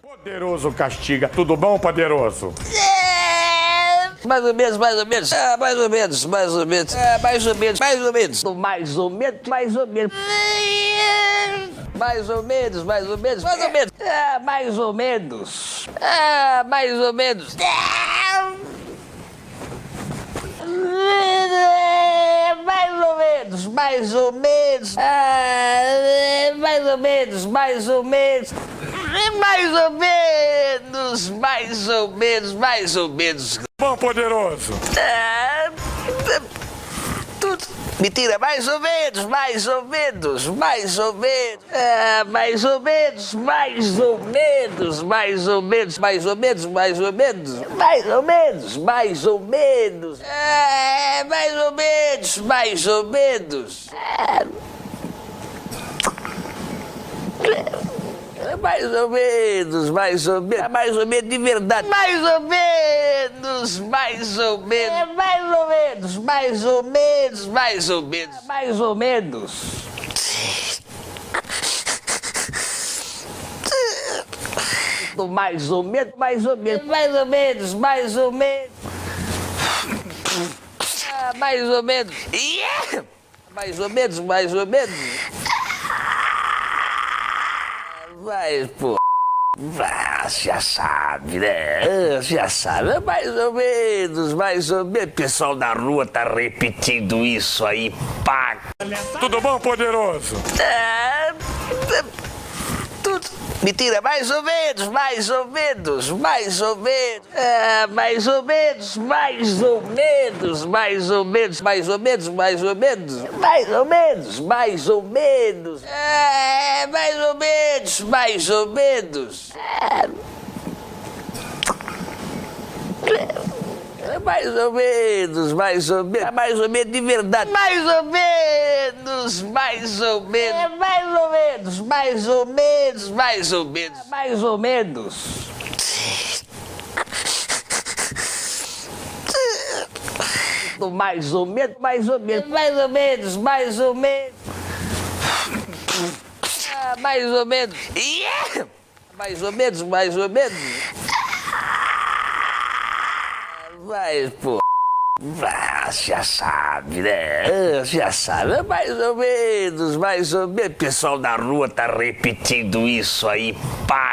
Poderoso castiga. Tudo bom, Poderoso? Mais ou menos, mais ou menos. Mais ou menos, mais ou menos. Mais ou menos, mais ou menos. Mais ou menos, mais ou menos. Mais ou menos, mais ou menos, mais ou menos. Mais ou menos. Mais ou menos. Mais ou menos, mais ou menos. Mais ou menos, mais ou menos. Mais ou menos, mais ou menos, mais ou menos. Bom, Poderoso. Tudo. Mentira, mais ou menos, mais ou menos, mais ou menos. Mais ou menos, mais ou menos, mais ou menos, mais ou menos, mais ou menos. Mais ou menos, mais ou menos. Mais ou menos, mais ou menos. Mais ou menos, mais ou menos de verdade. Mais ou menos, mais ou menos. Mais ou menos, mais ou menos, mais ou menos. Mais ou menos. Mais ou menos, mais ou menos. Mais ou menos, mais ou menos. Mais ou menos. Mais ou menos, mais ou menos. Vai, pô. Já sabe, né? Já sabe. Mais ou menos, mais ou menos. O pessoal da rua tá repetindo isso aí, pá. Tudo bom, Poderoso? Tudo. Mentira, mais ou menos, mais ou menos, mais ou menos. Mais ou menos, mais ou menos, mais ou menos, mais ou menos, mais ou menos. Mais ou menos, mais ou menos. Mais ou menos, mais ou menos. Mais ou menos, mais ou menos, mais ou menos de verdade. Mais ou menos, mais ou menos. Mais ou menos, mais ou menos, mais ou menos. Mais ou menos. Mais ou menos, mais ou menos, mais ou menos, mais ou menos. Mais ou menos. Mais ou menos, mais ou menos. Vai, pô. Já sabe, né? Já sabe. Mais ou menos, mais ou menos. O pessoal da rua tá repetindo isso aí, pá.